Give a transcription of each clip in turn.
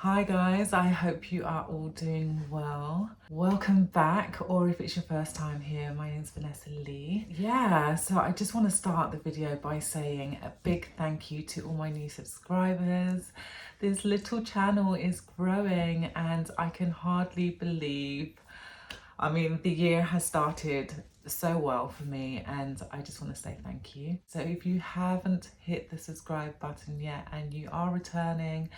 Hi guys, I hope you are all doing well. Welcome back, or if it's your first time here, my name's Vanessa Lee. Yeah, so I just want to start the video by saying a big thank you to all my new subscribers. This little channel is growing and I can hardly believe, the year has started so well for me and I just want to say thank you. So if you haven't hit the subscribe button yet and you are returning,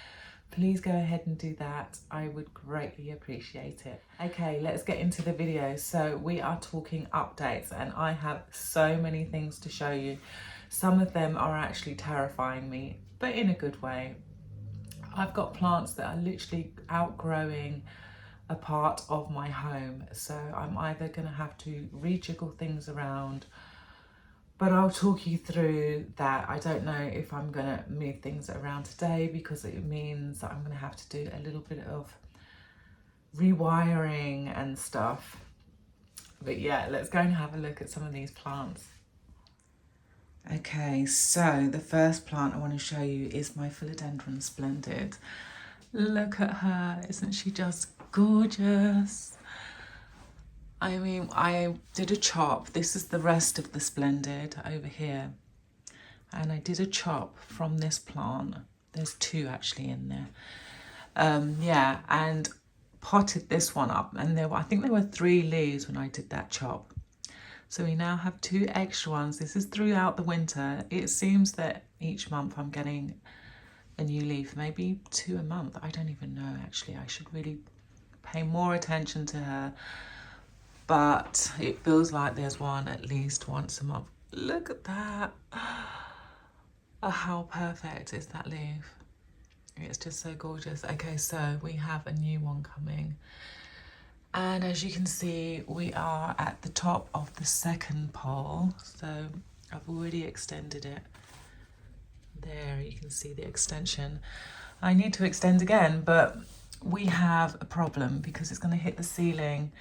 please go ahead and do that. I would greatly appreciate it. Okay, let's get into the video. So we are talking updates and I have so many things to show you. Some of them are actually terrifying me, but in a good way. I've got plants that are literally outgrowing a part of my home. So I'm either gonna have to rejiggle things around, but I'll talk you through that. I don't know if I'm gonna move things around today because it means that I'm gonna have to do a little bit of rewiring and stuff. But yeah, let's go and have a look at some of these plants. Okay, so the first plant I want to show you is my Philodendron Splendid. Look at her, isn't she just gorgeous? I did a chop. This is the rest of the Splendid over here. And I did a chop from this plant. There's two actually in there. And potted this one up. And I think there were 3 leaves when I did that chop. So we now have 2 extra ones. This is throughout the winter. It seems that each month I'm getting a new leaf, maybe 2 a month. I don't even know actually. I should really pay more attention to her. But it feels like there's one at least once a month. Look at that. Oh, how perfect is that leaf? It's just so gorgeous. Okay, so we have a new one coming. And as you can see, we are at the top of the second pole. So I've already extended it. There, you can see the extension. I need to extend again, but we have a problem because it's going to hit the ceiling.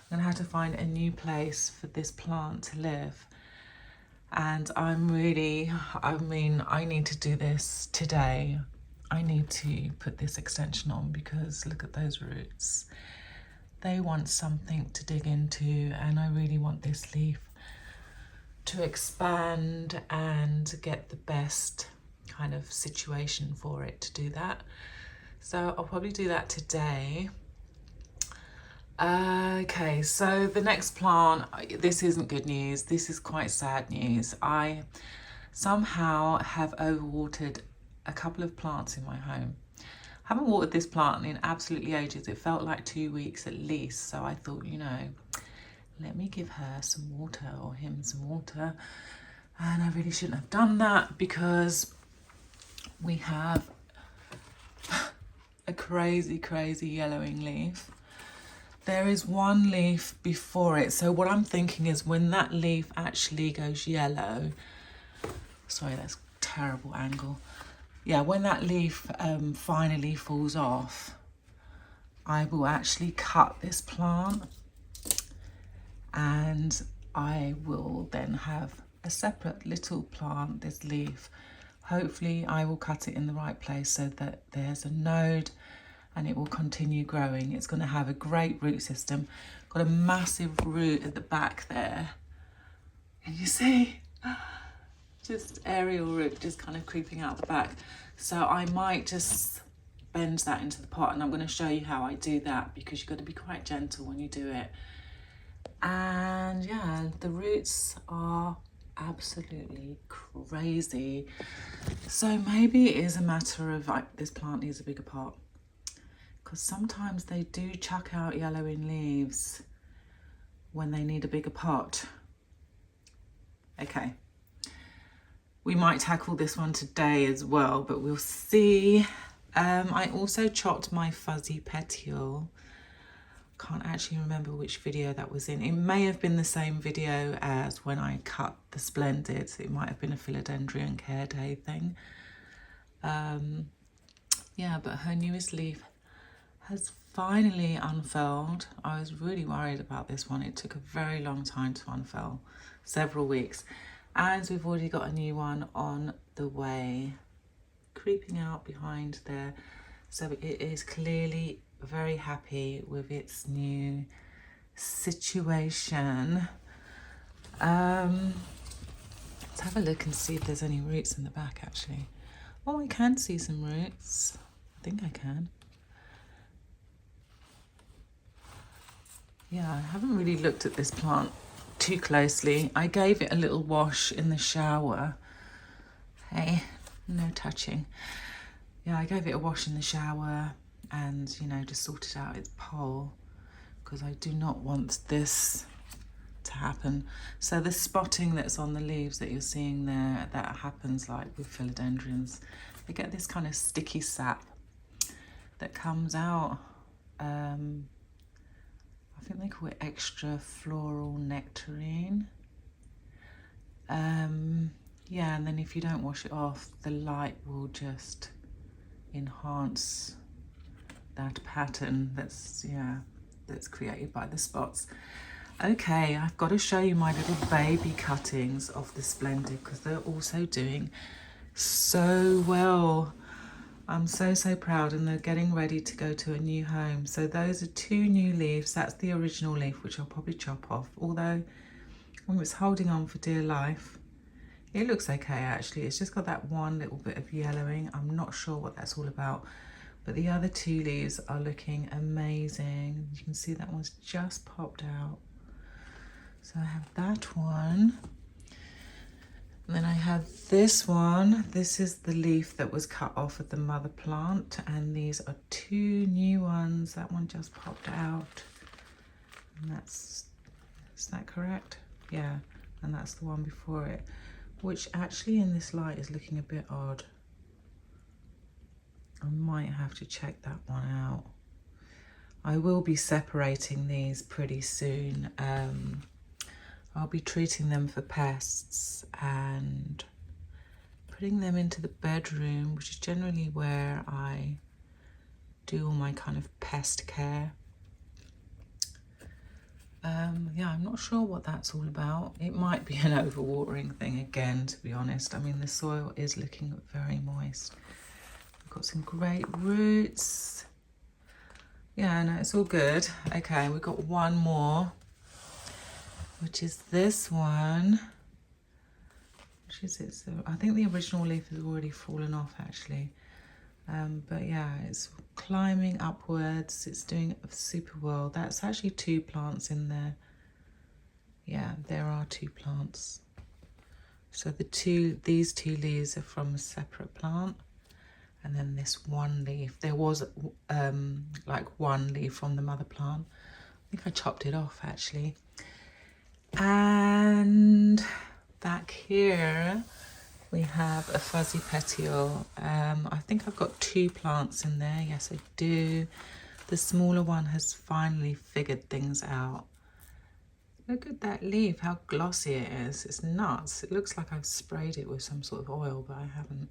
I'm going to have to find a new place for this plant to live. And I need to do this today. I need to put this extension on because look at those roots. They want something to dig into, and I really want this leaf to expand and get the best kind of situation for it to do that. So I'll probably do that today. Okay, so the next plant, this isn't good news. This is quite sad news. I somehow have overwatered a couple of plants in my home. Haven't watered this plant in absolutely ages. It felt like 2 weeks at least. So I thought, let me give her some water or him some water. And I really shouldn't have done that because we have a crazy yellowing leaf. There is one leaf before it. So what I'm thinking is when that leaf actually goes yellow, sorry, that's a terrible angle. Yeah, when that leaf finally falls off, I will actually cut this plant and I will then have a separate little plant, this leaf. Hopefully I will cut it in the right place so that there's a node and it will continue growing. It's going to have a great root system. Got a massive root at the back there. Can you see? Just aerial root just kind of creeping out the back. So I might just bend that into the pot, and I'm going to show you how I do that because you've got to be quite gentle when you do it. And yeah, the roots are absolutely crazy. So maybe it is a matter of this plant needs a bigger pot, because sometimes they do chuck out yellowing leaves when they need a bigger pot. Okay. We might tackle this one today as well, but we'll see. I also chopped my fuzzy petiole. Can't actually remember which video that was in. It may have been the same video as when I cut the Splendid. It might have been a Philodendron Care Day thing. Yeah, but her newest leaf has finally unfurled. I was really worried about this one. It took a very long time to unfurl, several weeks. And we've already got a new one on the way, creeping out behind there. So it is clearly very happy with its new situation. Let's have a look and see if there's any roots in the back actually. Oh, I can see some roots. I think I can. Yeah, I haven't really looked at this plant too closely. I gave it a little wash in the shower. Hey, no touching. Yeah, I gave it a wash in the shower and, you know, just sorted out its pole because I do not want this to happen. So the spotting that's on the leaves that you're seeing there, that happens like with philodendrons. They get this kind of sticky sap that comes out. I think they call it extra floral nectarine. Yeah, and then if you don't wash it off, the light will just enhance that pattern that's created by the spots. Okay, I've got to show you my little baby cuttings of the Splendid because they're also doing so well. I'm so proud, and they're getting ready to go to a new home. So those are 2 new leaves. That's the original leaf, which I'll probably chop off, although it's holding on for dear life. It looks okay actually. It's just got that one little bit of yellowing. I'm not sure what that's all about, but the other 2 leaves are looking amazing. You can see that one's just popped out. So I have that one. And then I have this one. This is the leaf that was cut off of the mother plant, and these are 2 new ones. That one just popped out, and is that correct? Yeah, and that's the one before it, which actually in this light is looking a bit odd. I might have to check that one out. I will be separating these pretty soon. I'll be treating them for pests and putting them into the bedroom, which is generally where I do all my kind of pest care. Yeah, I'm not sure what that's all about. It might be an overwatering thing again, to be honest. I mean, the soil is looking very moist. We've got some great roots. Yeah, no, it's all good. Okay, we've got one more, which is this one. Which is it? So I think the original leaf has already fallen off actually. But yeah, it's climbing upwards. It's doing super well. That's actually 2 plants in there. Yeah, there are 2 plants. So these 2 leaves are from a separate plant. And then this one leaf, there was like 1 leaf from the mother plant. I think I chopped it off actually. And back here we have a fuzzy petiole. I think I've got 2 plants in there. Yes, I do. The smaller one has finally figured things out. Look at that leaf, how glossy it is. It's nuts. It looks like I've sprayed it with some sort of oil, but I haven't.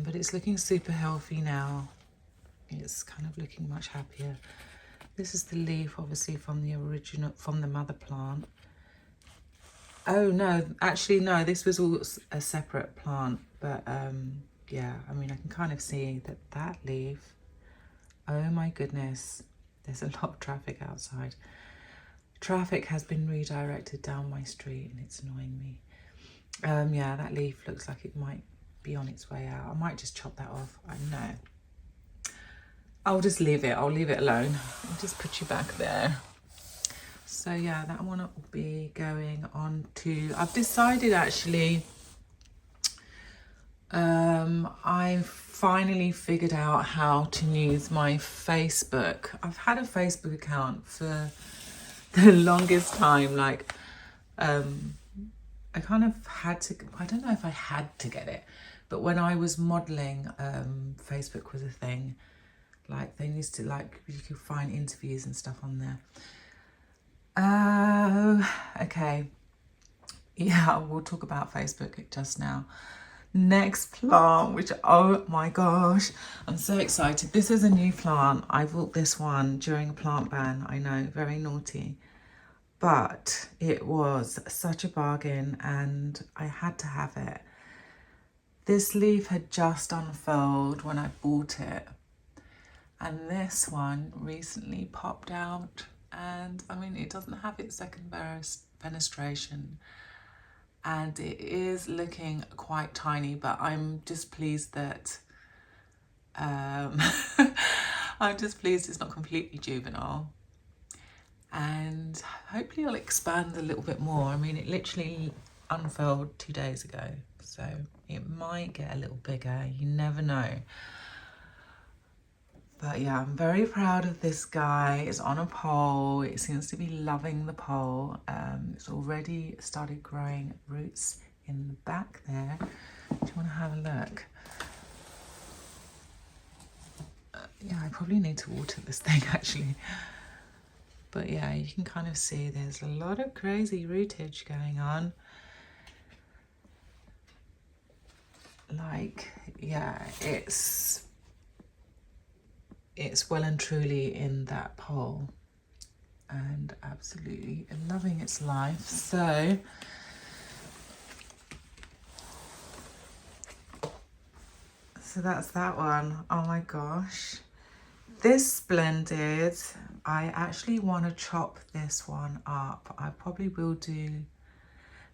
But it's looking super healthy now. It's kind of looking much happier. This is the leaf, obviously, from the mother plant. Oh no, actually no, this was all a separate plant, but yeah, I mean, I can kind of see that leaf. Oh my goodness, there's a lot of traffic outside. Traffic has been redirected down my street and it's annoying me. Yeah, that leaf looks like it might be on its way out. I might just chop that off. I know. I'll just leave it. I'll leave it alone. I'll just put you back there. So yeah, that one will be going on to, I've decided actually, I finally figured out how to use my Facebook. I've had a Facebook account for the longest time. Like, I kind of had to, I don't know if I had to get it, but when I was modeling, Facebook was a thing. Like, they used to, like, you could find interviews and stuff on there. Okay. Yeah, we'll talk about Facebook just now. Next plant, which, oh my gosh, I'm so excited. This is a new plant. I bought this one during a plant ban. I know, very naughty. But it was such a bargain and I had to have it. This leaf had just unfurled when I bought it. And this one recently popped out, and I mean, it doesn't have its second fenestration, and it is looking quite tiny, but I'm just pleased that I'm just pleased it's not completely juvenile. And hopefully it'll expand a little bit more. I mean, it literally unfurled 2 days ago, so it might get a little bigger, you never know. But yeah, I'm very proud of this guy. It's on a pole. It seems to be loving the pole. It's already started growing roots in the back there. Do you want to have a look? Yeah, I probably need to water this thing actually. But yeah, you can kind of see there's a lot of crazy rootage going on. Like, yeah, it's well and truly in that pole and absolutely loving its life. So that's that one. Oh my gosh. This Splendid, I actually want to chop this one up. I probably will do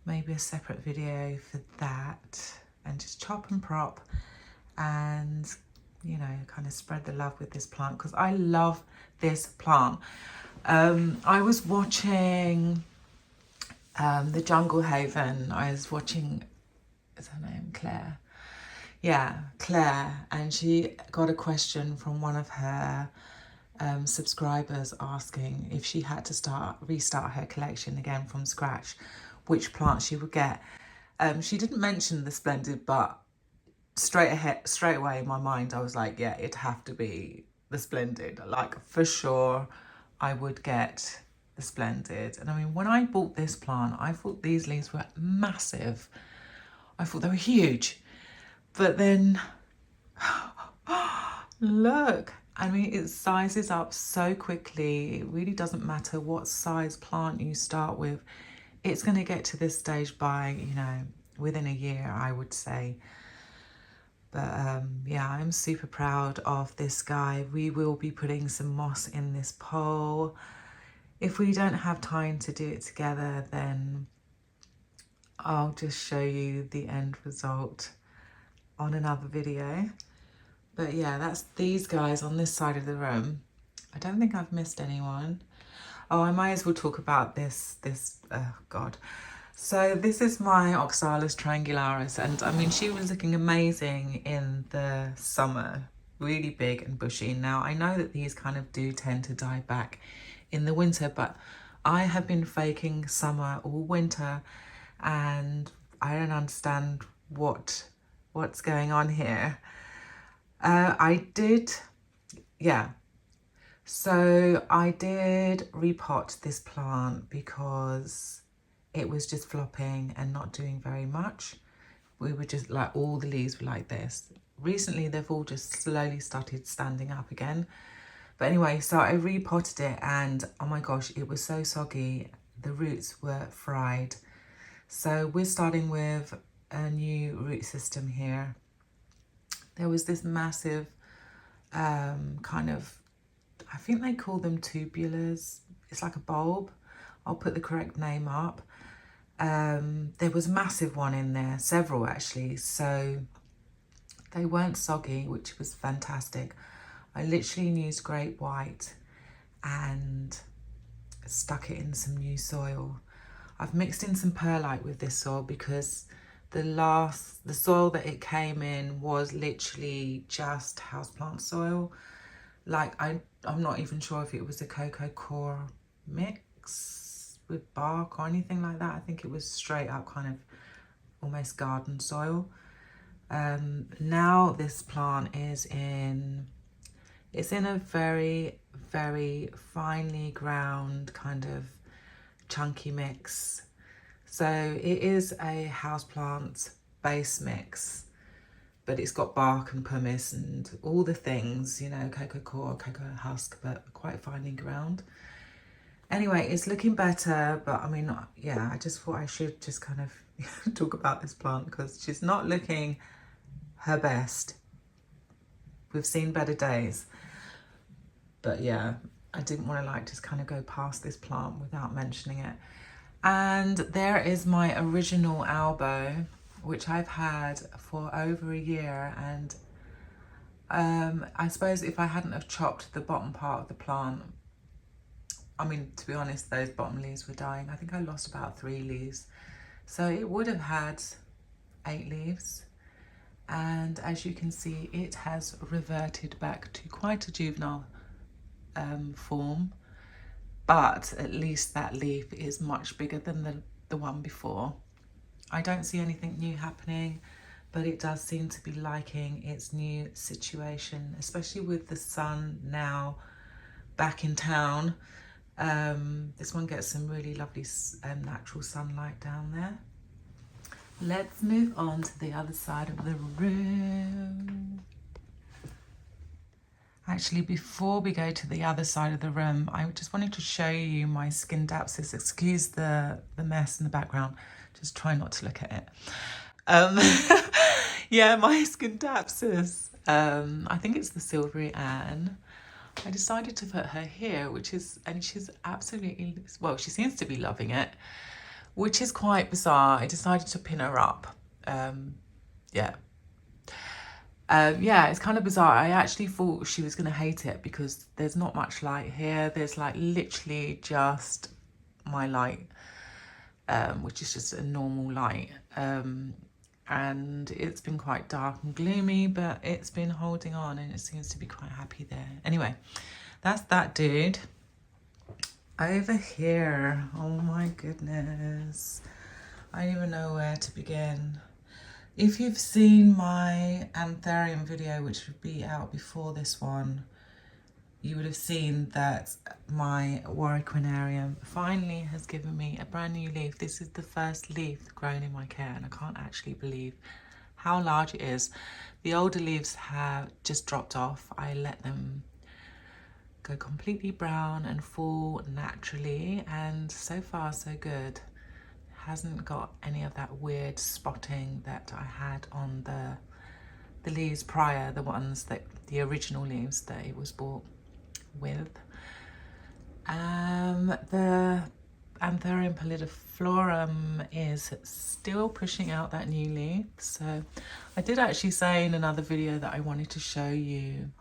maybe a separate video for that and just chop and prop and, you know, kind of spread the love with this plant because I love this plant. I was watching the Jungle Haven. I was watching, is her name Claire? Yeah, Claire, and she got a question from one of her subscribers asking if she had to restart her collection again from scratch, which plant she would get. She didn't mention the Splendid, but straight away in my mind I was like, yeah, it'd have to be the Splendid. Like, for sure I would get the Splendid. And I mean, when I bought this plant, I thought these leaves were massive. I thought they were huge. But then, look, I mean, it sizes up so quickly. It really doesn't matter what size plant you start with. It's going to get to this stage by, you know, within a year, I would say. But yeah, I'm super proud of this guy. We will be putting some moss in this pole. If we don't have time to do it together, then I'll just show you the end result on another video. But yeah, that's these guys on this side of the room. I don't think I've missed anyone. Oh, I might as well talk about this, oh God. So this is my Oxalis triangularis, and I mean, she was looking amazing in the summer, really big and bushy. Now, I know that these kind of do tend to die back in the winter, but I have been faking summer all winter, and I don't understand what's going on here. So I did repot this plant because it was just flopping and not doing very much. We were just like, all the leaves were like this. Recently, they've all just slowly started standing up again. But anyway, so I repotted it and oh my gosh, it was so soggy. The roots were fried. So we're starting with a new root system here. There was this massive kind of, I think they call them tubulars. It's like a bulb. I'll put the correct name up. There was a massive one in there, several actually. So they weren't soggy, which was fantastic. I literally used great white and stuck it in some new soil. I've mixed in some perlite with this soil because the soil that it came in was literally just houseplant soil. Like, I'm not even sure if it was a cocoa core mix with bark or anything like that. I think it was straight up kind of almost garden soil. Now this plant is it's in a very, very finely ground kind of chunky mix. So it is a houseplant base mix, but it's got bark and pumice and all the things, you know, cocoa core, cocoa husk, but quite finely ground. Anyway, it's looking better, but I mean, yeah, I just thought I should just kind of talk about this plant because she's not looking her best. We've seen better days. But yeah, I didn't want to like just kind of go past this plant without mentioning it. And there is my original elbow, which I've had for over a year. And I suppose if I hadn't have chopped the bottom part of the plant, I mean, to be honest, those bottom leaves were dying. I think I lost about 3 leaves. So it would have had 8 leaves. And as you can see, it has reverted back to quite a juvenile form. But at least that leaf is much bigger than the one before. I don't see anything new happening, but it does seem to be liking its new situation, especially with the sun now back in town. This one gets some really lovely natural sunlight down there. Let's move on to the other side of the room. Actually, before we go to the other side of the room, I just wanted to show you my Scindapsus. Excuse the mess in the background. Just try not to look at it. Yeah, my Scindapsus. I think it's the Silvery Anne. I decided to put her here, and she's absolutely, well, she seems to be loving it, which is quite bizarre. I decided to pin her up. Yeah, it's kind of bizarre. I actually thought she was going to hate it because there's not much light here. There's like literally just my light, which is just a normal light. And it's been quite dark and gloomy, but it's been holding on and it seems to be quite happy there. Anyway, that's that dude. Over here, oh my goodness. I don't even know where to begin. If you've seen my Anthurium video, which would be out before this one, you would have seen that my Warwickquinarium finally has given me a brand new leaf. This is the first leaf grown in my care, and I can't actually believe how large it is. The older leaves have just dropped off. I let them go completely brown and fall naturally, and so far so good. Hasn't got any of that weird spotting that I had on the leaves prior, the original leaves that it was bought with. The Anthurium pallidiflorum is still pushing out that new leaf. So I did actually say in another video that I wanted to show you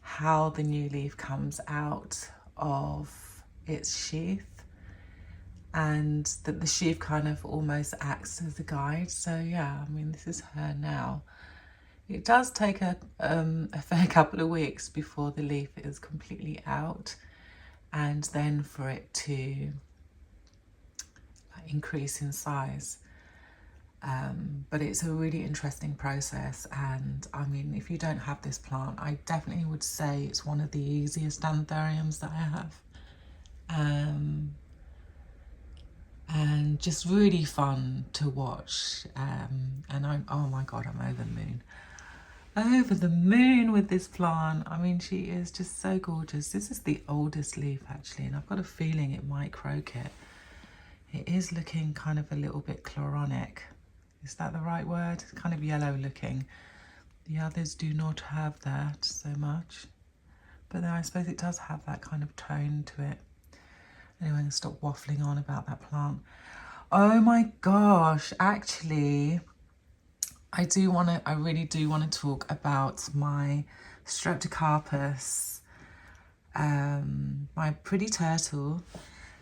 how the new leaf comes out of its sheath, and that the sheath kind of almost acts as a guide. So yeah, I mean, this is her now. It does take a fair couple of weeks before the leaf is completely out, and then for it to increase in size. But it's a really interesting process, and I mean, if you don't have this plant, I definitely would say it's one of the easiest Anthuriums that I have. And just really fun to watch. And oh my God, I'm over the moon. Over the moon with this plant. I mean, she is just so gorgeous. This is the oldest leaf actually, and I've got a feeling it might croak-it. It is looking kind of a little bit chloronic. Is that the right word? It's kind of yellow looking. The others do not have that so much, but then I suppose it does have that kind of tone to it. Anyway, I'm gonna stop waffling on about that plant. Oh my gosh, actually, I really do want to talk about my Streptocarpus, my pretty turtle.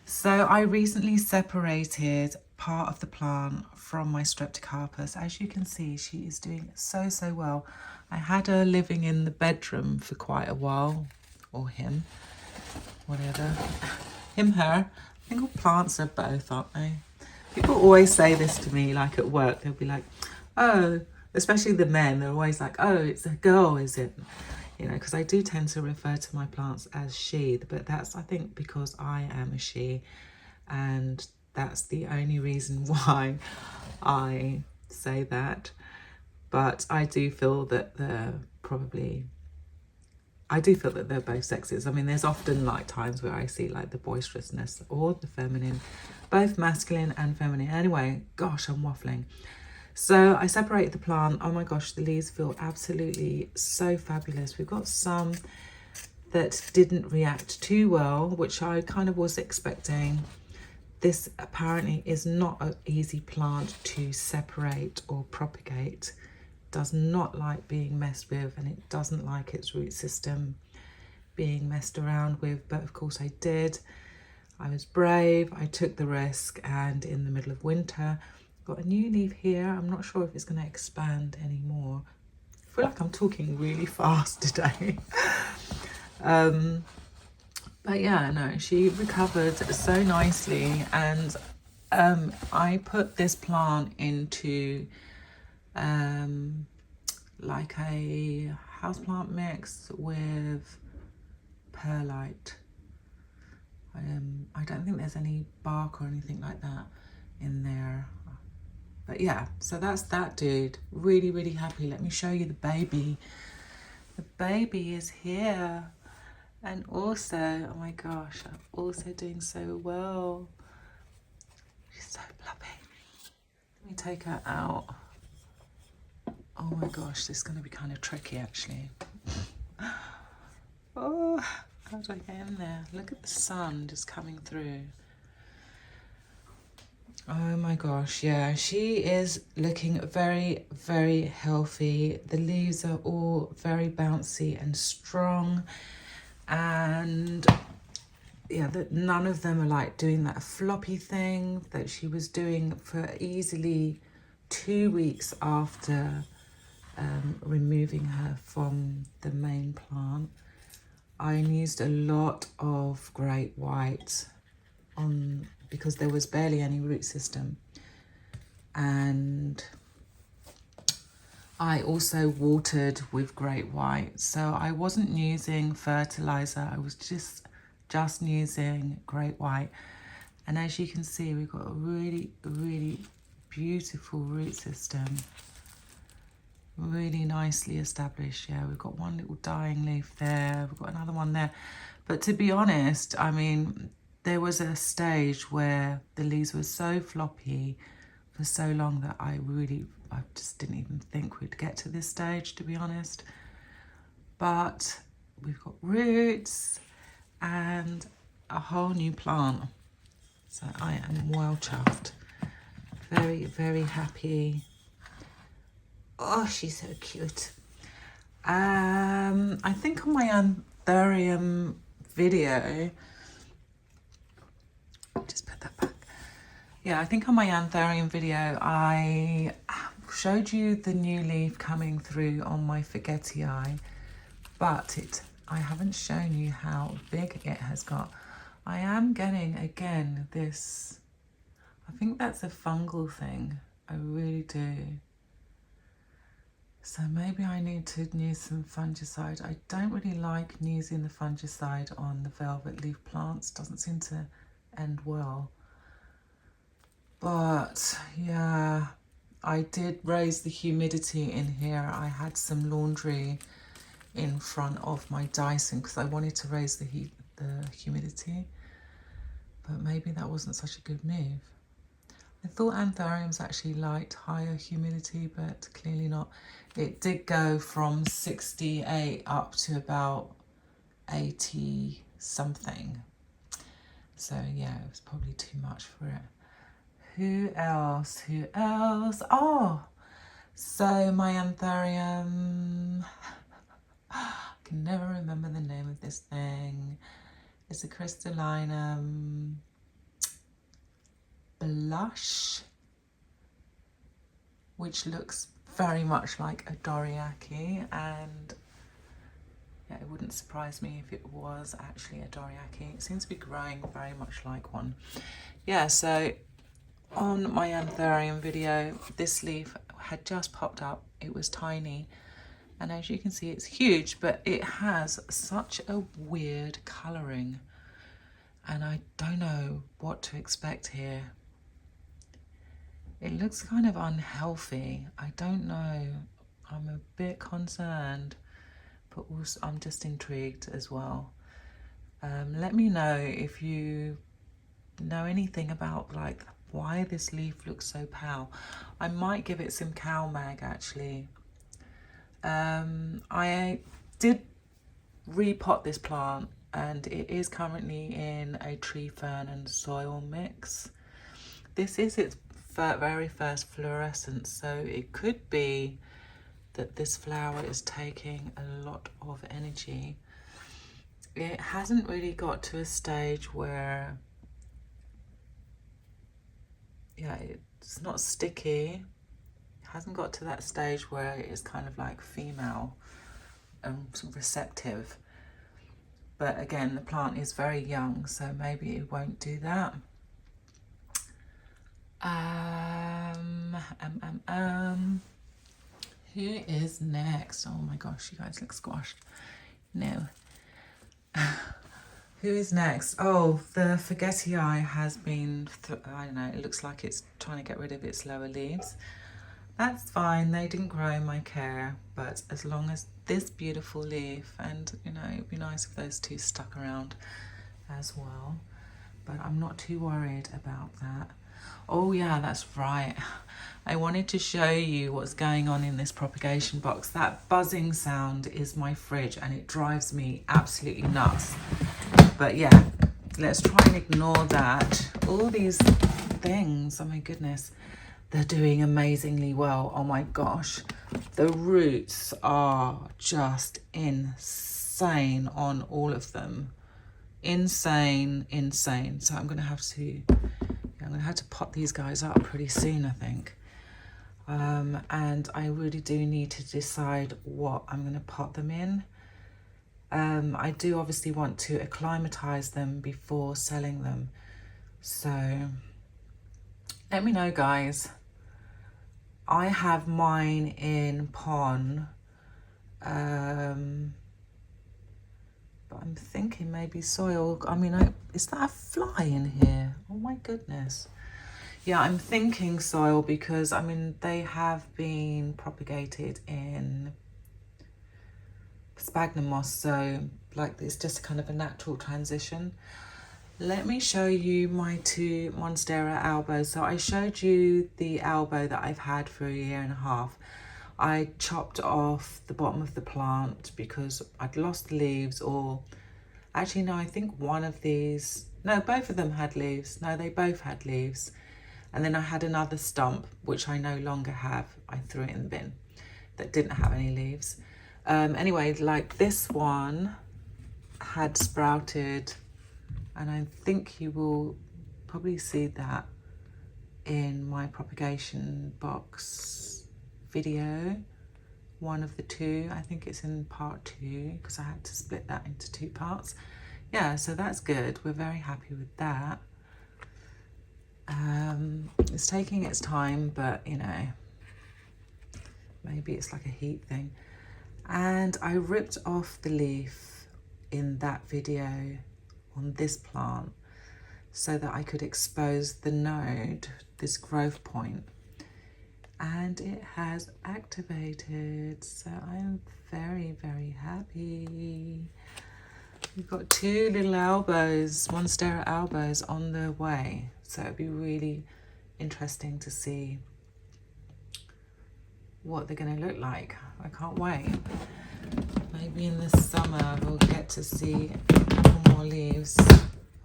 So I recently separated part of the plant from my Streptocarpus. As you can see, she is doing so well. I had her living in the bedroom for quite a while, or him, whatever. Him, her. I think all plants are both, aren't they? People always say this to me, like at work. They'll be like, oh, especially the men, they're always like, oh, it's a girl, is it? You know, because I do tend to refer to my plants as she, but that's, I think, because I am a she, and that's the only reason why I say that. But I do feel that they're both sexes. I mean, there's often like times where I see like the boisterousness or the feminine, both masculine and feminine. Anyway, gosh, I'm waffling. So I separated the plant. Oh my gosh, the leaves feel absolutely so fabulous. We've got some that didn't react too well, which I kind of was expecting. This apparently is not an easy plant to separate or propagate. Does not like being messed with, and it doesn't like its root system being messed around with, but of course I did. I was brave, I took the risk, and in the middle of winter, got a new leaf here. I'm not sure if it's going to expand anymore. I feel like I'm talking really fast today. But yeah, no, she recovered so nicely, and I put this plant into like a houseplant mix with perlite. I don't think there's any bark or anything like that in there. But yeah, so that's that dude. Really, really happy. Let me show you the baby. The baby is here. And also, oh my gosh, I'm also doing so well. She's so fluffy. Let me take her out. Oh my gosh, this is going to be kind of tricky actually. Oh, how do I get in there? Look at the sun just coming through. Oh my gosh, yeah, she is looking very, very healthy. The leaves are all very bouncy and strong. And yeah, none of them are like doing that floppy thing that she was doing for easily 2 weeks after removing her from the main plant. I used a lot of great white on because there was barely any root system, and I also watered with great white, so I wasn't using fertilizer. I was just using great white, and as you can see, we've got a really, really beautiful root system, really nicely established. Yeah, we've got one little dying leaf there, we've got another one there, but to be honest, I mean, there was a stage where the leaves were so floppy for so long that I just didn't even think we'd get to this stage, to be honest. But we've got roots and a whole new plant. So I am well chuffed. Very, very happy. Oh, she's so cute. I think on my Anthurium video, just put that back. Yeah, I think on my Anthurium video, I showed you the new leaf coming through on my forgetii, but I haven't shown you how big it has got. I am getting, again, this, I think that's a fungal thing. I really do. So maybe I need to use some fungicide. I don't really like using the fungicide on the velvet leaf plants. Doesn't seem to end well. But yeah, I did raise the humidity in here. I had some laundry in front of my Dyson because I wanted to raise the humidity. But maybe that wasn't such a good move. I thought Anthuriums actually liked higher humidity, but clearly not. It did go from 68 up to about 80 something. So yeah, it was probably too much for it. Who else? Who else? Oh, so my Anthurium, I can never remember the name of this thing. It's a crystallinum blush, which looks very much like a Doriaki, and yeah, it wouldn't surprise me if it was actually a Doriaki. It seems to be growing very much like one. Yeah, so on my Anthurium video, this leaf had just popped up. It was tiny, and as you can see, it's huge, but it has such a weird colouring, and I don't know what to expect here. It looks kind of unhealthy. I don't know. I'm a bit concerned, but also I'm just intrigued as well. Let me know if you know anything about like why this leaf looks so pale. I might give it some cow mag actually. I did repot this plant, and it is currently in a tree fern and soil mix. This is its very first fluorescence, so it could be that this flower is taking a lot of energy. It hasn't really got to a stage where, yeah, it's not sticky. It hasn't got to that stage where it's kind of like female and receptive. But again, the plant is very young, so maybe it won't do that. Who is next? Oh my gosh, you guys look squashed. No. Who is next? Oh, the forgetii has been, I don't know, it looks like it's trying to get rid of its lower leaves. That's fine, they didn't grow in my care, but as long as this beautiful leaf, and you know, it'd be nice if those two stuck around as well, but I'm not too worried about that. Oh yeah, that's right. I wanted to show you what's going on in this propagation box. That buzzing sound is my fridge and it drives me absolutely nuts. But yeah, let's try and ignore that. All these things, oh my goodness, they're doing amazingly well. Oh my gosh, the roots are just insane on all of them. Insane. So I'm gonna have to pot these guys up pretty soon, I think. And I really do need to decide what I'm going to pot them in. I do obviously want to acclimatize them before selling them. So let me know, guys. I have mine in pon. But I'm thinking maybe soil. I mean, is that a fly in here? Oh my goodness. Yeah, I'm thinking soil because, I mean, they have been propagated in sphagnum moss, so like it's just kind of a natural transition. Let me show you my two Monstera albos. So I showed you the albo that I've had for 1.5 years. I chopped off the bottom of the plant because I'd lost the leaves, or actually no, I think one of these, no, both of them had leaves. No, they both had leaves. And then I had another stump, which I no longer have. I threw it in the bin, that didn't have any leaves. Anyway, like this one had sprouted, and I think you will probably see that in my propagation box video. One of the two, I think it's in part 2, because I had to split that into 2 parts. Yeah, so that's good. We're very happy with that. It's taking its time, but you know, maybe it's like a heat thing. And I ripped off the leaf in that video on this plant so that I could expose the node, this growth point, and it has activated, so I'm very, very happy. We've got 2 little albos, Monstera albos on the way, so it'd be really interesting to see what they're going to look like. I can't wait. Maybe in the summer we'll get to see a couple more leaves,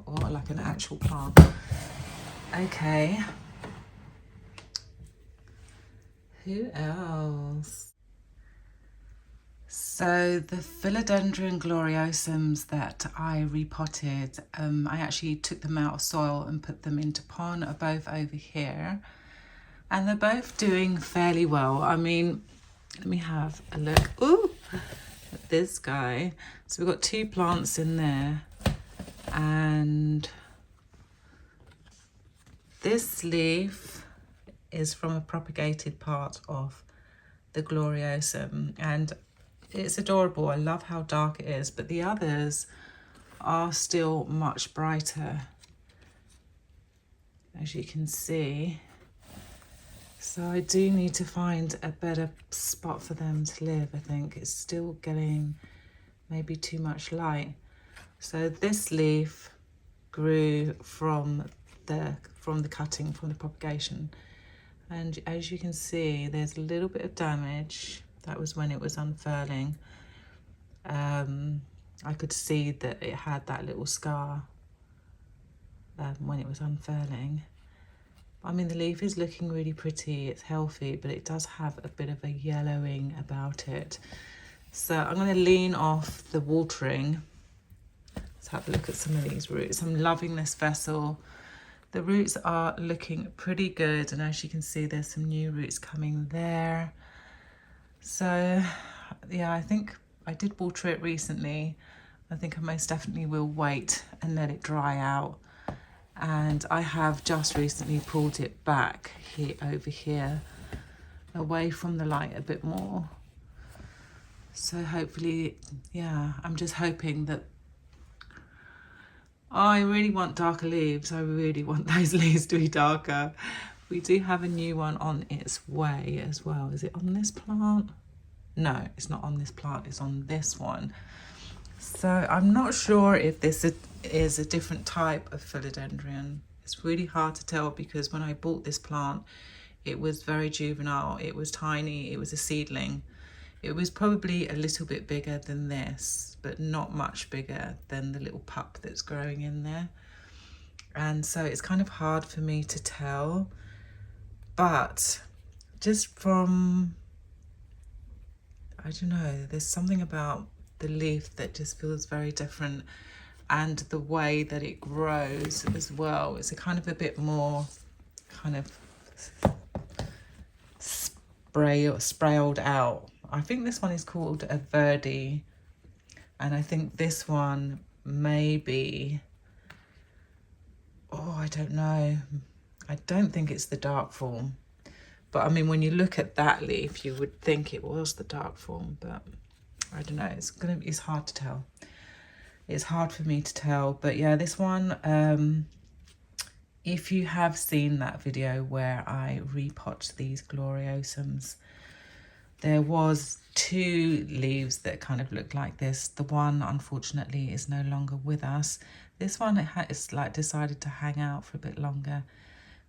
or like an actual plant. Okay. Who else? So the Philodendron Gloriosums that I repotted, I actually took them out of soil and put them into pon, are both over here. And they're both doing fairly well. I mean, let me have a look. Ooh, at this guy. So we've got 2 plants in there. And this leaf is from a propagated part of the Gloriosum. And it's adorable. I love how dark it is, but the others are still much brighter, as you can see. So I do need to find a better spot for them to live. I think it's still getting maybe too much light. So this leaf grew from the cutting, from the propagation, and as you can see, there's a little bit of damage. That was when it was unfurling. I could see that it had that little scar when it was unfurling. I mean, the leaf is looking really pretty, it's healthy, but it does have a bit of a yellowing about it. So I'm going to lean off the watering. Let's have a look at some of these roots. I'm loving this vessel. The roots are looking pretty good, and as you can see, there's some new roots coming there. So yeah, I think I did water it recently. I think I most definitely will wait and let it dry out. And I have just recently pulled it back here, over here, away from the light a bit more. So hopefully, yeah, I'm just hoping that I really want darker leaves. I really want those leaves to be darker. We do have a new one on its way as well. Is it on this plant? No, it's not on this plant, it's on this one. So I'm not sure if this is a different type of philodendron. It's really hard to tell because when I bought this plant, it was very juvenile, it was tiny, it was a seedling. It was probably a little bit bigger than this, but not much bigger than the little pup that's growing in there. And so it's kind of hard for me to tell, but just from, I don't know, there's something about the leaf that just feels very different, and the way that it grows as well. It's a kind of a bit more kind of sprayed out. I think this one is called a Verdi, and I think this one may be, oh, I don't know. I don't think it's the dark form. But I mean, when you look at that leaf, you would think it was the dark form, but I don't know. It's hard to tell. It's hard for me to tell. But yeah, this one, if you have seen that video where I repotted these Gloriosums, there was 2 leaves that kind of looked like this. The one, unfortunately, is no longer with us. This one, it's like decided to hang out for a bit longer,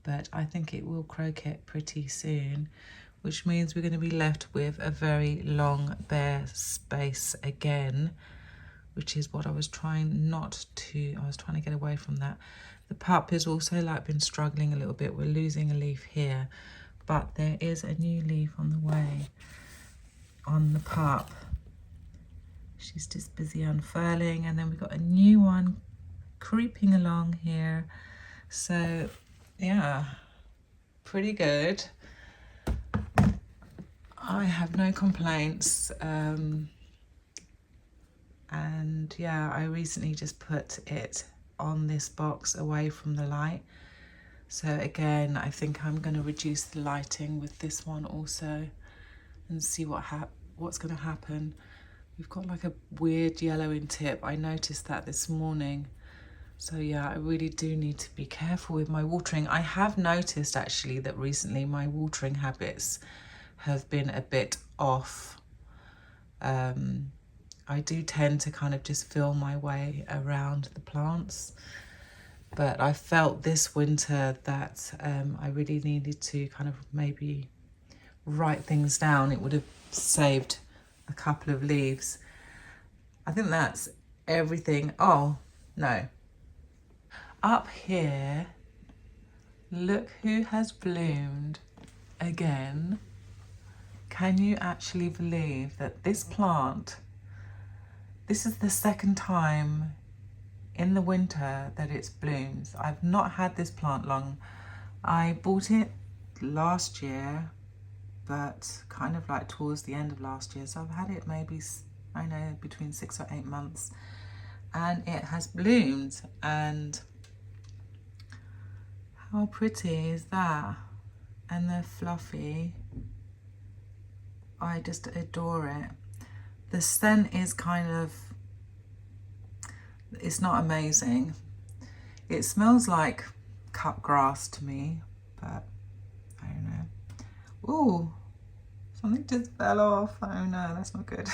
but I think it will croquet pretty soon, which means we're going to be left with a very long bare space again, which is what I was trying I was trying to get away from that. The pup has also like been struggling a little bit. We're losing a leaf here, but there is a new leaf on the way on the pup. She's just busy unfurling, and then we've got a new one creeping along here. So yeah, pretty good. I have no complaints. And yeah, I recently just put it on this box away from the light. So again, I think I'm going to reduce the lighting with this one also and see what's going to happen. We've got like a weird yellowing tip. I noticed that this morning. So yeah, I really do need to be careful with my watering. I have noticed actually that recently my watering habits have been a bit off. I do tend to kind of just feel my way around the plants. But I felt this winter that I really needed to kind of maybe write things down. It would have saved a couple of leaves. I think that's everything. Oh, no. Up here, look who has bloomed again. Can you actually believe that this plant, this is the second time in the winter that it's bloomed? I've not had this plant long. I bought it last year, but kind of like towards the end of last year. So I've had it maybe, I know, between 6 or 8 months, and it has bloomed. And how pretty is that? And they're fluffy. I just adore it. The scent is kind of, it's not amazing. It smells like cut grass to me, but I don't know. Ooh, something just fell off. Oh no, that's not good.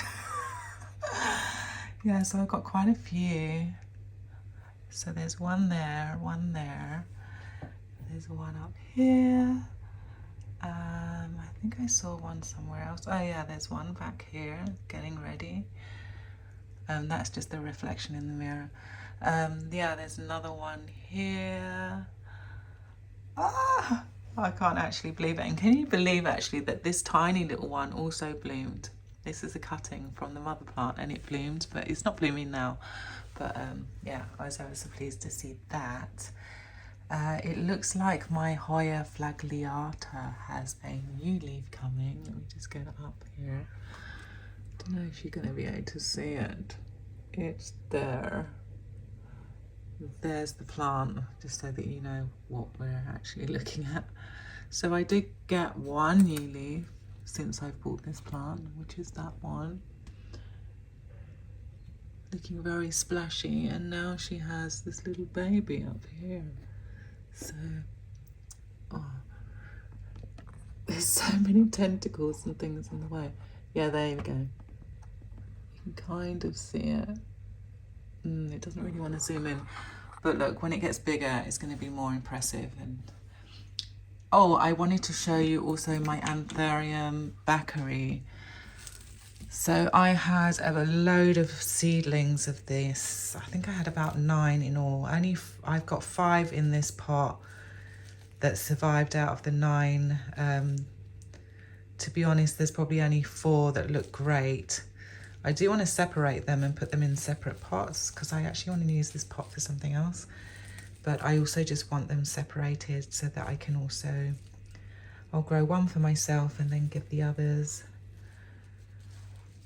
Yeah, so I've got quite a few. So there's one there, one there. There's one up here. I think I saw one somewhere else. Oh yeah, there's one back here getting ready. That's just the reflection in the mirror. Yeah, there's another one here. Ah, I can't actually believe it. And can you believe actually that this tiny little one also bloomed? This is a cutting from the mother plant and it bloomed, but it's not blooming now. But yeah, I was so pleased to see that. It looks like my Hoya flageolata has a new leaf coming. Let me just get it up here. I don't know if you're going to be able to see it. It's there. There's the plant, just so that you know what we're actually looking at. So I did get one new leaf since I've bought this plant, which is that one. Looking very splashy, and now she has this little baby up here. So, oh, there's so many tentacles and things in the way. Yeah, there you go. You can kind of see it. It doesn't really want to zoom in. But look, when it gets bigger, it's going to be more impressive. And oh, I wanted to show you also my Anthurium Bakeri. So I had a load of seedlings of this. I think I had about 9 in all. I've got 5 in this pot that survived out of the 9. To be honest, there's probably only 4 that look great. I do want to separate them and put them in separate pots because I actually want to use this pot for something else. But I also just want them separated so that I can also, I'll grow one for myself and then give the others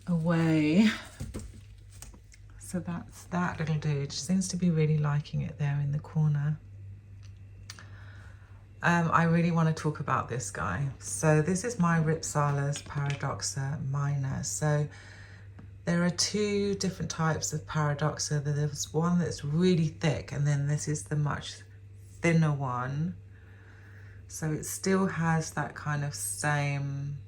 away. So that's that little dude. She seems to be really liking it there in the corner. I really want to talk about this guy. So this is my Ripsalis Paradoxa minor. So there are 2 different types of Paradoxa. There's one that's really thick, and then this is the much thinner one. So it still has that kind of same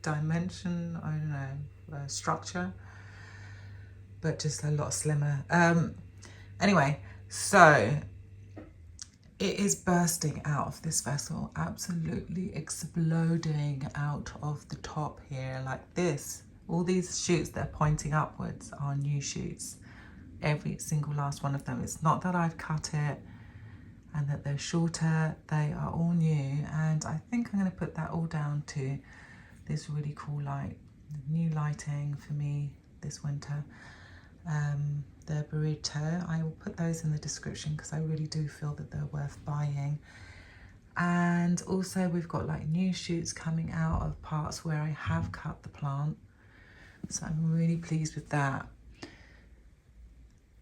dimension, I don't know, structure, but just a lot slimmer. Anyway, so it is bursting out of this vessel, absolutely exploding out of the top here like this. All these shoots that are pointing upwards are new shoots, every single last one of them. It's not that I've cut it and that they're shorter, they are all new. And I think I'm going to put that all down to this really cool light, new lighting for me this winter. The burrito, I will put those in the description because I really do feel that they're worth buying. And also we've got like new shoots coming out of parts where I have cut the plant, so I'm really pleased with that.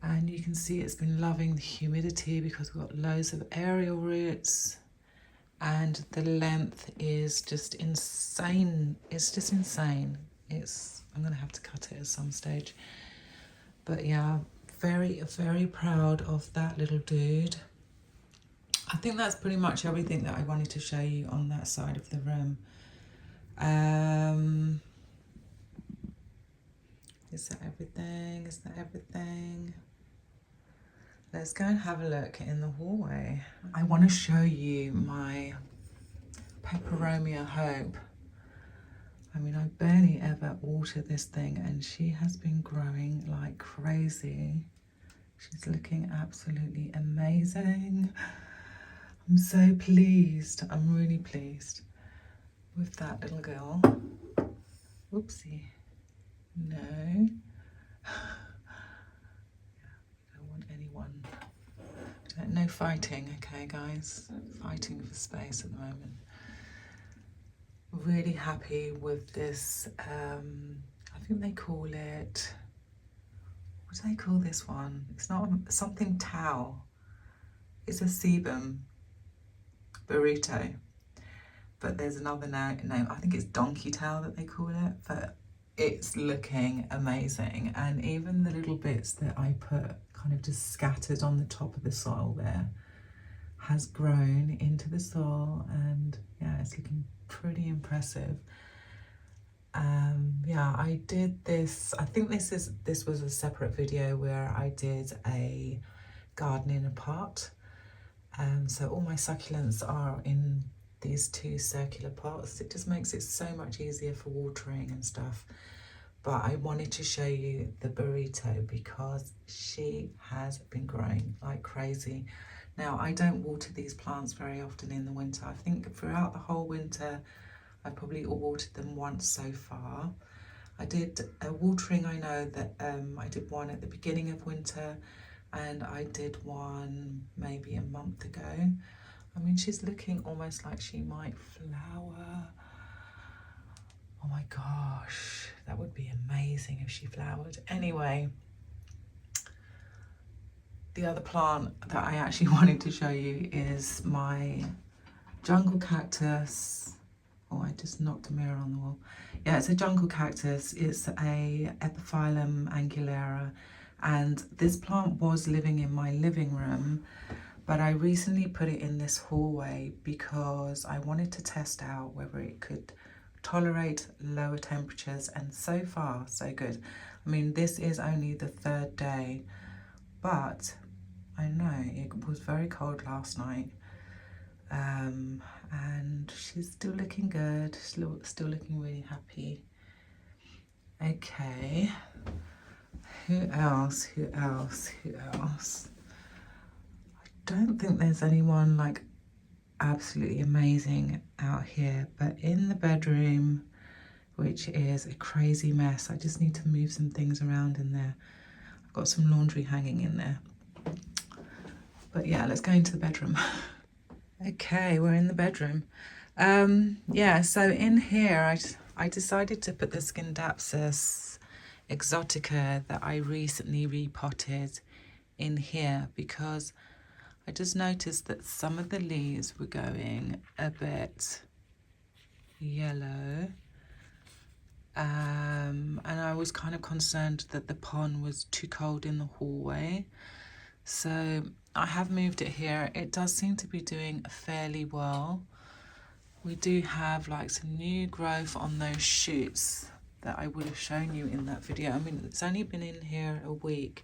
And you can see it's been loving the humidity because we've got loads of aerial roots, and the length is just insane. It's just insane. I'm gonna have to cut it at some stage. But yeah, very, very proud of that little dude. I think that's pretty much everything that I wanted to show you on that side of the room. Is that everything? Is that everything? Let's go and have a look in the hallway. I want to show you my Peperomia Hope. I mean, I barely ever water this thing and she has been growing like crazy. She's looking absolutely amazing. I'm so pleased. I'm really pleased with that little girl. Oopsie. No. Don't want anyone. No fighting, okay, guys? Fighting for space at the moment. Really happy with this. I think they call it, what do they call this one? It's not something Tau. It's a sebum burrito, but there's another name. I think it's donkey tail that they call it, but it's looking amazing. And even the little bits that I put kind of just scattered on the top of the soil there has grown into the soil, and yeah, it's looking pretty impressive. Yeah, I did this, I think this was a separate video where I did a garden in a pot. So all my succulents are in these two circular pots. It just makes it so much easier for watering and stuff. But I wanted to show you the burrito because she has been growing like crazy. Now, I don't water these plants very often in the winter. I think throughout the whole winter, I've probably watered them once so far. I did a watering, I know that I did one at the beginning of winter, and I did one maybe a month ago. I mean, she's looking almost like she might flower. Oh my gosh, that would be amazing if she flowered. Anyway, the other plant that I actually wanted to show you is my jungle cactus. Oh, I just knocked a mirror on the wall. Yeah, it's a jungle cactus. It's a Epiphyllum angulata, and this plant was living in my living room, but I recently put it in this hallway because I wanted to test out whether it could tolerate lower temperatures, and so far so good. I mean, this is only the 3rd day, but I know it was very cold last night, and she's still looking good, still looking really happy. Okay, who else? I don't think there's anyone like absolutely amazing out here, but in the bedroom, which is a crazy mess, I just need to move some things around in there. I've got some laundry hanging in there, but yeah, let's go into the bedroom. Okay, we're in the bedroom. Yeah, so in here I decided to put the Scindapsus exotica that I recently repotted in here because I just noticed that some of the leaves were going a bit yellow, and I was kind of concerned that the pond was too cold in the hallway. So I have moved it here. It does seem to be doing fairly well. We do have like some new growth on those shoots that I would have shown you in that video. I mean, it's only been in here a week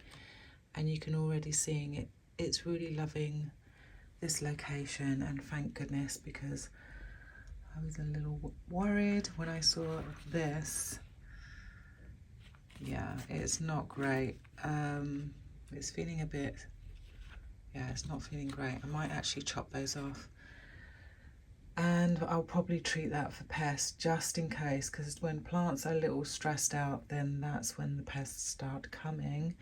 and you can already see it's really loving this location, and thank goodness, because I was a little worried when I saw this. Yeah, it's not great. It's feeling a bit, yeah, it's not feeling great. I might actually chop those off. And I'll probably treat that for pests just in case, because when plants are a little stressed out, then that's when the pests start coming.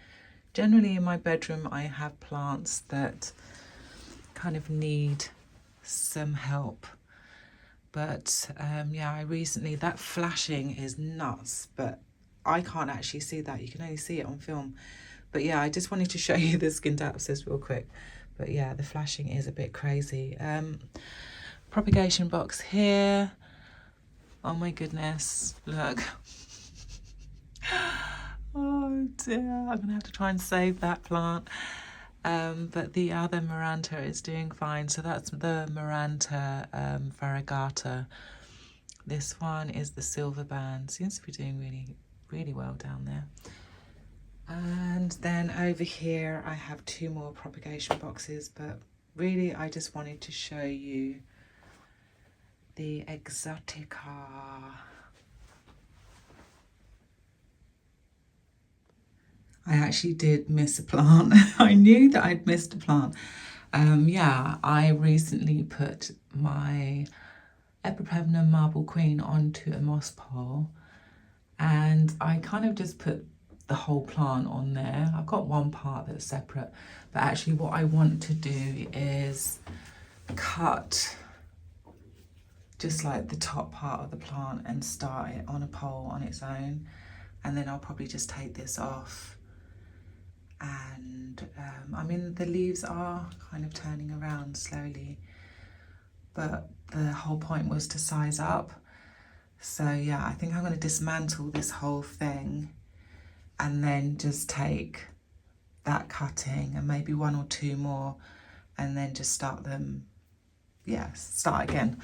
Generally in my bedroom, I have plants that kind of need some help. But yeah, I recently, that flashing is nuts, but I can't actually see that. You can only see it on film. But yeah, I just wanted to show you the Scindapsus real quick. But yeah, the flashing is a bit crazy. Propagation box here. Oh my goodness, look. Oh dear, I'm gonna have to try and save that plant. But the other Maranta is doing fine. So that's the Maranta variegata. This one is the silver band. Seems to be doing really, really well down there. And then over here, I have 2 more propagation boxes, but really I just wanted to show you the exotica. I actually did miss a plant. I knew that I'd missed a plant. Yeah, I recently put my Epiplemna Marble Queen onto a moss pole, and I kind of just put the whole plant on there. I've got one part that's separate, but actually what I want to do is cut just like the top part of the plant and start it on a pole on its own, and then I'll probably just take this off. And I mean, the leaves are kind of turning around slowly, but the whole point was to size up. So yeah, I think I'm going to dismantle this whole thing and then just take that cutting and maybe 1 or 2 more, and then just start them, yeah, start again.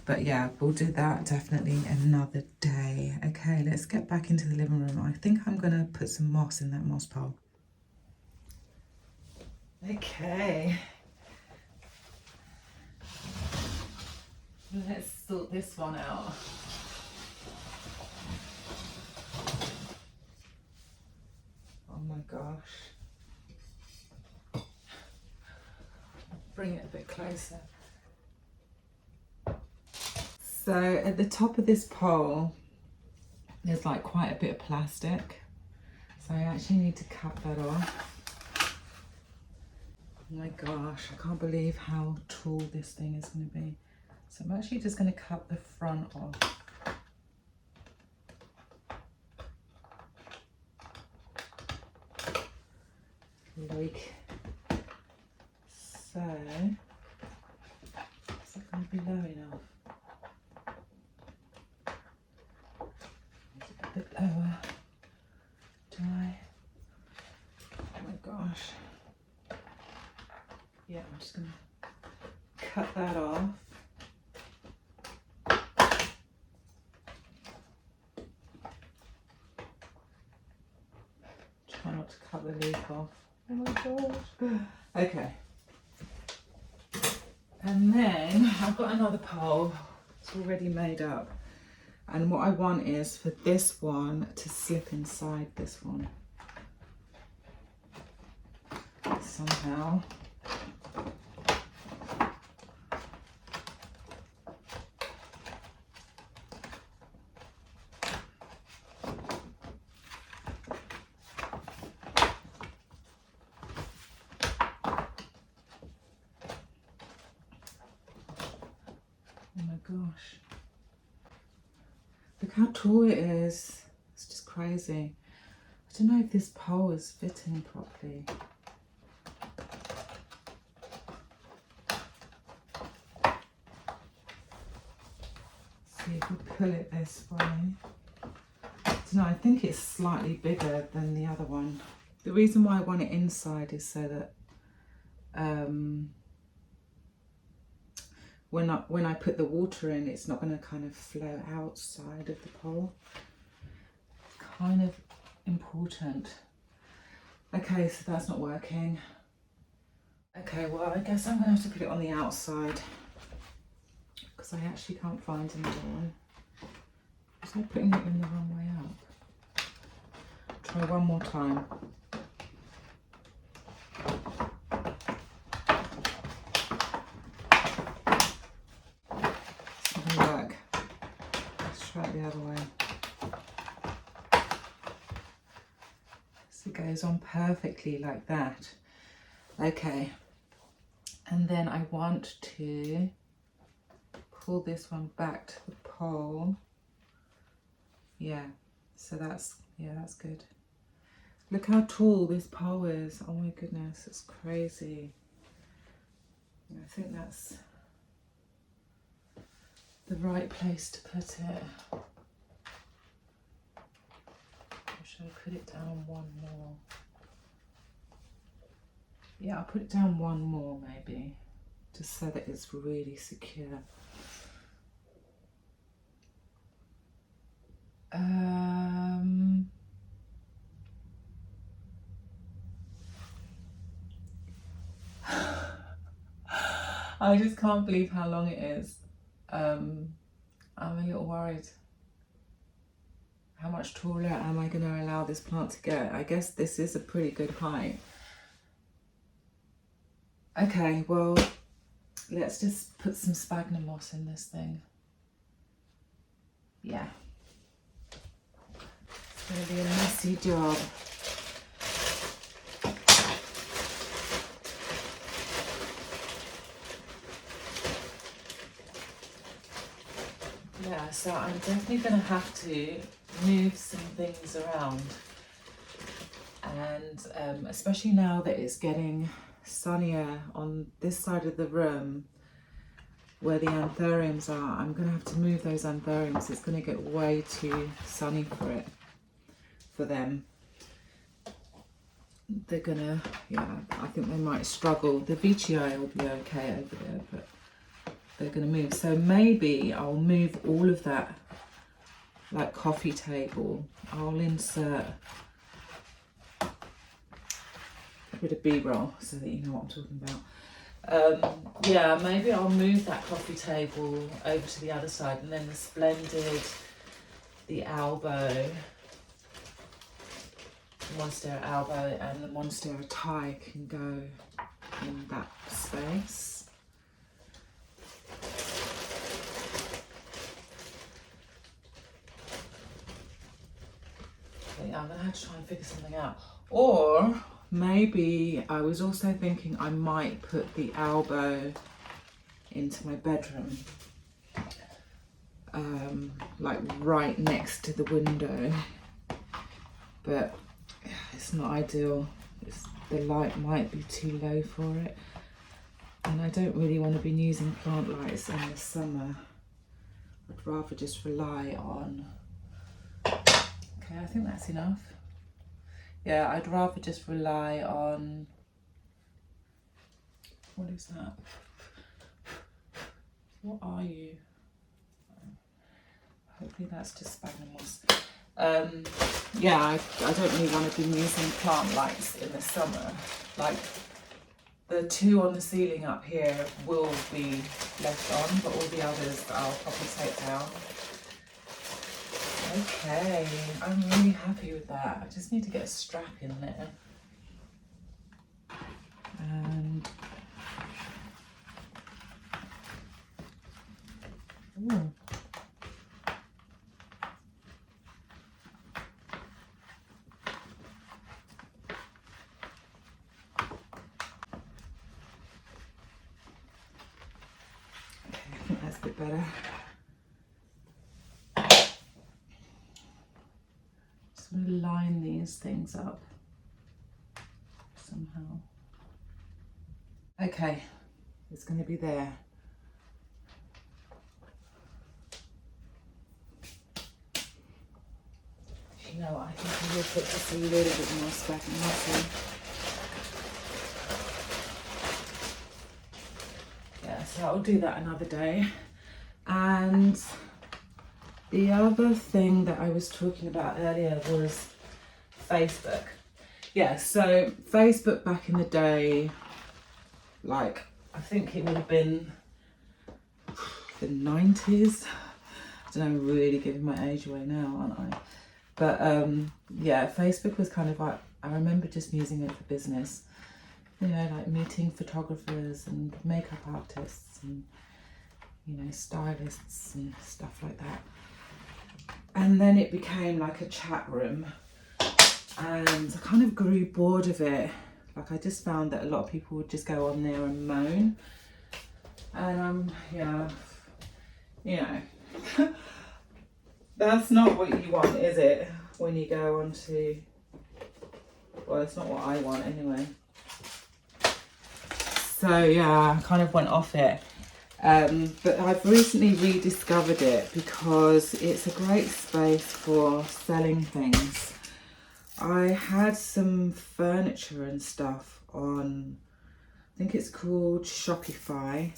But yeah, we'll do that definitely another day. Okay, let's get back into the living room. I think I'm going to put some moss in that moss pole. Okay. Let's sort this one out. Oh my gosh. Bring it a bit closer. So at the top of this pole, there's like quite a bit of plastic. So I actually need to cut that off. Oh my gosh, I can't believe how tall this thing is going to be. So I'm actually just going to cut the front off. Like so. Is it going to be low enough? Is it a bit lower? Do I? Oh my gosh. Yeah, I'm just going to cut that off. Try not to cut the leaf off. Oh my gosh. Okay. And then I've got another pole. It's already made up. And what I want is for this one to slip inside this one. Somehow. Oh my gosh. Look how tall it is. It's just crazy. I don't know if this pole is fitting properly. See if we pull it this way. I don't know, I think it's slightly bigger than the other one. The reason why I want it inside is so that when I put the water in, it's not going to kind of flow outside of the pole. It's kind of important. Okay, so that's not working. Okay, well, I guess I'm going to have to put it on the outside because I actually can't find another one. Was I putting it in the wrong way up? Try one more time. Work. Let's try it the other way. So it goes on perfectly like that. Okay, and then I want to pull this one back to the pole. Yeah, so that's good. Look how tall this pole is. Oh my goodness, it's crazy. I think that's the right place to put it. Or should I put it down one more? Yeah, I'll put it down one more maybe, just so that it's really secure. I just can't believe how long it is. I'm a little worried. How much taller am I going to allow this plant to get? I guess this is a pretty good height. Okay, well, let's just put some sphagnum moss in this thing. Yeah. It's going to be a messy job. Yeah, so I'm definitely going to have to move some things around. And especially now that it's getting sunnier on this side of the room where the anthuriums are, I'm going to have to move those anthuriums. It's going to get way too sunny for them. They're going to, yeah, I think they might struggle. The Veitchii will be okay over there, but they're going to move. So maybe I'll move all of that, like coffee table. I'll insert a bit of B-roll so that you know what I'm talking about. Yeah, maybe I'll move that coffee table over to the other side, and then the Splendid, the elbow, the Monstera elbow and the Monstera tie can go in that space. But yeah, I'm gonna have to try and figure something out. Or maybe I was also thinking I might put the elbow into my bedroom, like right next to the window, but it's not ideal. The light might be too low for it, and I don't really want to be using plant lights in the summer. I'd rather just rely on, okay, I think that's enough. Yeah, I'd rather just rely on, what is that? What are you? Hopefully that's just sphagnum moss. Yeah, I don't really want to be using plant lights in the summer. Like, the two on the ceiling up here will be left on, but all the others I'll probably take down. Okay, I'm really happy with that. I just need to get a strap in there. And ooh. That's a bit better. Just want to line these things up somehow. Okay, it's going to be there. You know, I think I will put just a little bit more sphagnum moss in. Yeah, so I'll do that another day. And the other thing that I was talking about earlier was Facebook. Yeah, so Facebook back in the day, like, I think it would have been the 90s. I don't know, I'm really giving my age away now, aren't I? But yeah, Facebook was kind of like, I remember just using it for business. You know, like meeting photographers and makeup artists and, you know, stylists and stuff like that. And then it became like a chat room, and I kind of grew bored of it. Like, I just found that a lot of people would just go on there and moan. And yeah, you know, that's not what you want, is it? When you go on to, well, it's not what I want anyway. So yeah, I kind of went off it. But I've recently rediscovered it because it's a great space for selling things. I had some furniture and stuff on, I think it's called Shopify,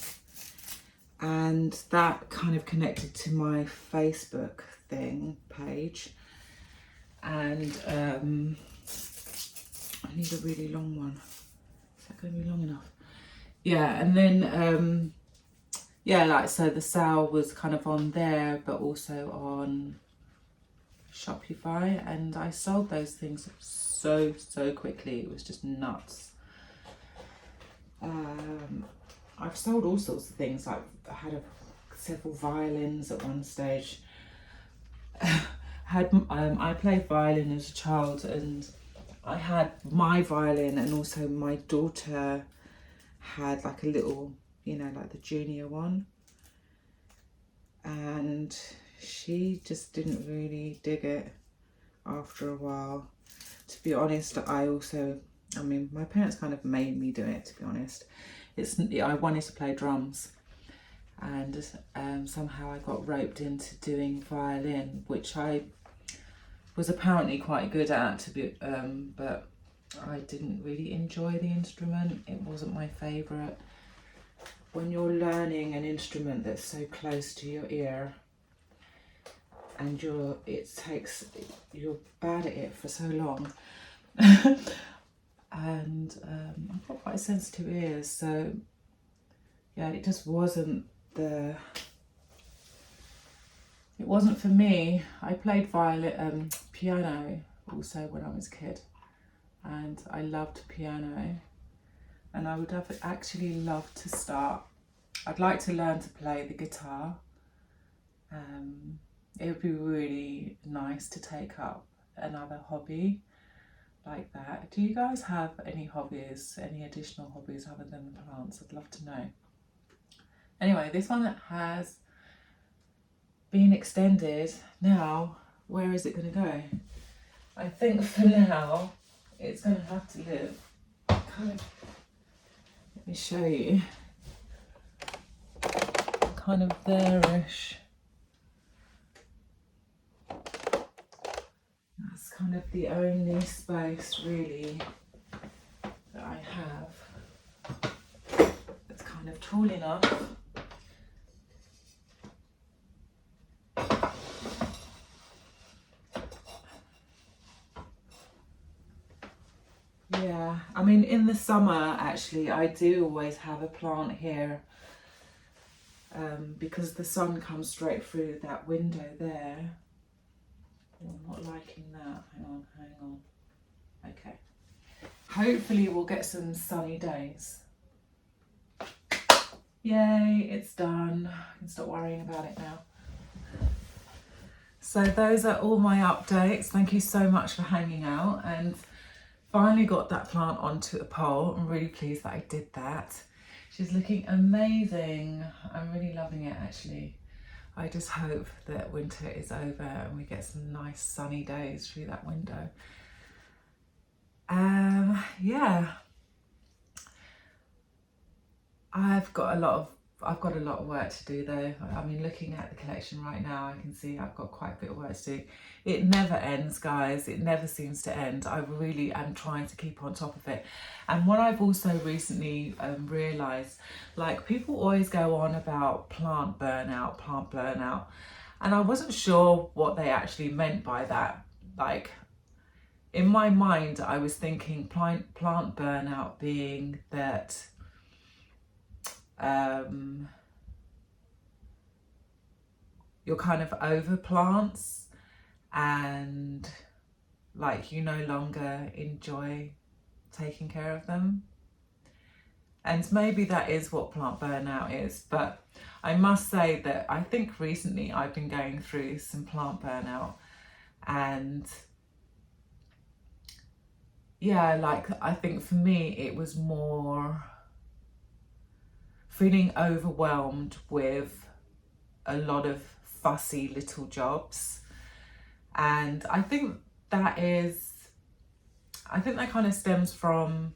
and that kind of connected to my Facebook page. And I need a really long one. Is that going to be long enough? Yeah, and then yeah, like, so the sale was kind of on there, but also on Shopify, and I sold those things so quickly. It was just nuts. I've sold all sorts of things. Like, I had several violins at one stage. I played violin as a child, and I had my violin, and also my daughter had like a little, you know, like the junior one, and she just didn't really dig it after a while. To be honest, I mean, my parents kind of made me do it, to be honest. I wanted to play drums, and somehow I got roped into doing violin, which I was apparently quite good at, but I didn't really enjoy the instrument. It wasn't my favourite. When you're learning an instrument that's so close to your ear, and you're bad at it for so long, and I've got quite sensitive ears, so yeah, it just wasn't it wasn't for me. I played piano also when I was a kid, and I loved piano, and I would have actually loved to start. I'd like to learn to play the guitar. It would be really nice to take up another hobby like that. Do you guys have any hobbies, any additional hobbies other than plants? I'd love to know. Anyway, this one has been extended. Now, where is it going to go? I think for now, it's going to have to live kind of, let me show you, kind of there-ish. That's kind of the only space really that I have that's kind of tall enough. Yeah, I mean in the summer actually I do always have a plant here because the sun comes straight through that window there. Oh, I'm not liking that. Hang on. Okay. Hopefully we'll get some sunny days. Yay, it's done. I can stop worrying about it now. So those are all my updates. Thank you so much for hanging out, and finally got that plant onto a pole. I'm really pleased that I did that. She's looking amazing. I'm really loving it actually. I just hope that winter is over and we get some nice sunny days through that window. Yeah. I've got a lot of work to do though. I mean, looking at the collection right now, I can see I've got quite a bit of work to do. It never ends, guys. It never seems to end. I really am trying to keep on top of it. And what I've also recently realised, like people always go on about plant burnout. And I wasn't sure what they actually meant by that. Like in my mind, I was thinking plant burnout being that you're kind of over plants and like you no longer enjoy taking care of them. And maybe that is what plant burnout is, but I must say that I think recently I've been going through some plant burnout, and yeah, like I think for me it was more feeling overwhelmed with a lot of fussy little jobs. And I think that kind of stems from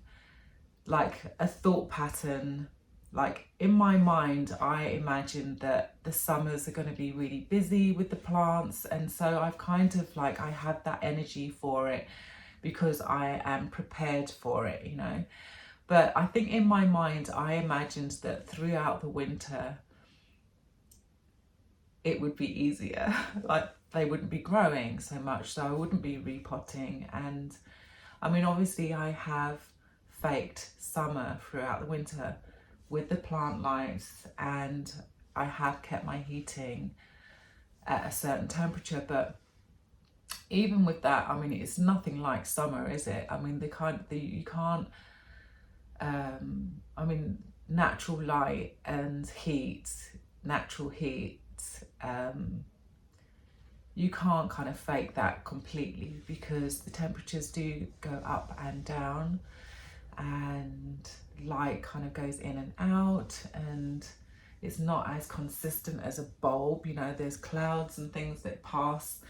like a thought pattern. Like in my mind, I imagined that the summers are going to be really busy with the plants. And so I've kind of like, I had that energy for it because I am prepared for it, you know. But I think in my mind, I imagined that throughout the winter, it would be easier. Like they wouldn't be growing so much, so I wouldn't be repotting. And I mean, obviously I have faked summer throughout the winter with the plant lives, and I have kept my heating at a certain temperature, but even with that, I mean, it's nothing like summer, is it? I mean, you can't, I mean, natural light and heat, natural heat, you can't kind of fake that completely because the temperatures do go up and down, and light kind of goes in and out, and it's not as consistent as a bulb. You know, there's clouds and things that pass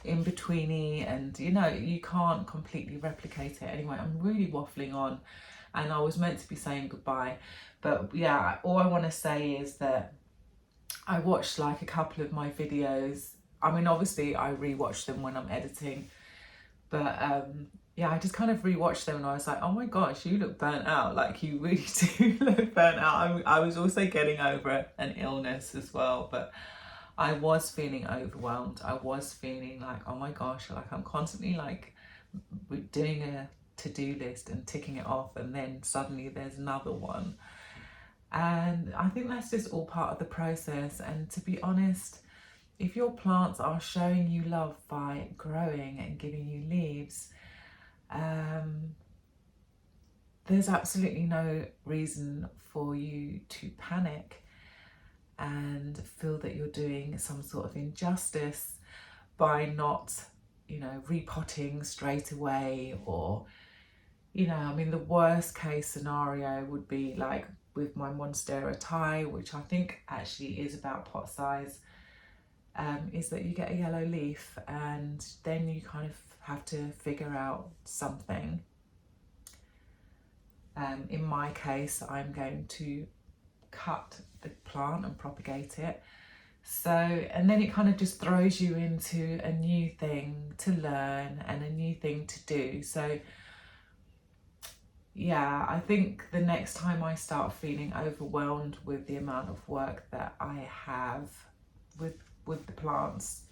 in betweeny, and you know, you can't completely replicate it. Anyway, I'm really waffling on, and I was meant to be saying goodbye, but yeah, all I want to say is that I watched like a couple of my videos. I mean, obviously I rewatch them when I'm editing, but yeah, I just kind of rewatched them and I was like, oh my gosh, you look burnt out. Like you really do look burnt out. I was also getting over an illness as well, but I was feeling overwhelmed. I was feeling like, oh my gosh, like I'm constantly like doing a to-do list and ticking it off, and then suddenly there's another one. And I think that's just all part of the process. And to be honest, if your plants are showing you love by growing and giving you leaves, there's absolutely no reason for you to panic and feel that you're doing some sort of injustice by not, you know, repotting straight away. Or, you know, I mean, the worst case scenario would be like with my Monstera Thai, which I think actually is about pot size, is that you get a yellow leaf and then you kind of have to figure out something. In my case, I'm going to cut the plant and propagate it. So, and then it kind of just throws you into a new thing to learn and a new thing to do. So yeah, I think the next time I start feeling overwhelmed with the amount of work that I have with the plants,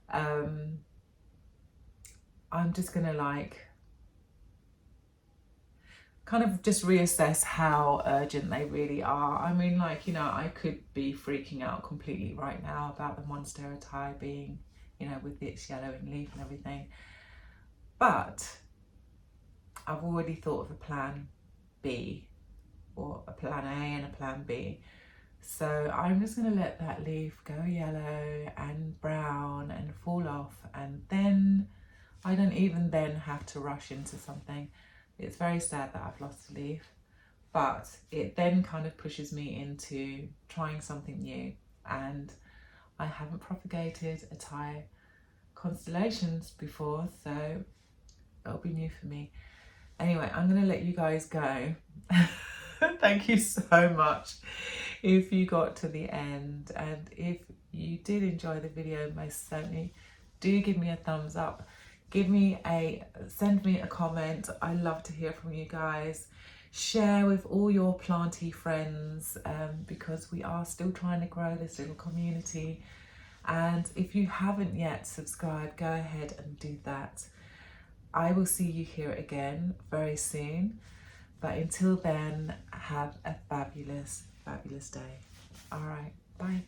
I'm just gonna like kind of just reassess how urgent they really are. I mean, like, you know, I could be freaking out completely right now about the Monstera Thai being, you know, with its yellowing leaf and everything, but I've already thought of a plan B, or a plan A and a plan B. So I'm just going to let that leaf go yellow and brown and fall off, and then I don't even then have to rush into something. It's very sad that I've lost a leaf, but it then kind of pushes me into trying something new. And I haven't propagated a Thai constellations before, so it'll be new for me. Anyway, I'm going to let you guys go. Thank you so much if you got to the end, and if you did enjoy the video, most certainly do give me a thumbs up. Send me a comment. I love to hear from you guys. Share with all your planty friends, because we are still trying to grow this little community. And if you haven't yet subscribed, go ahead and do that. I will see you here again very soon. But until then, have a fabulous, fabulous day. All right, bye.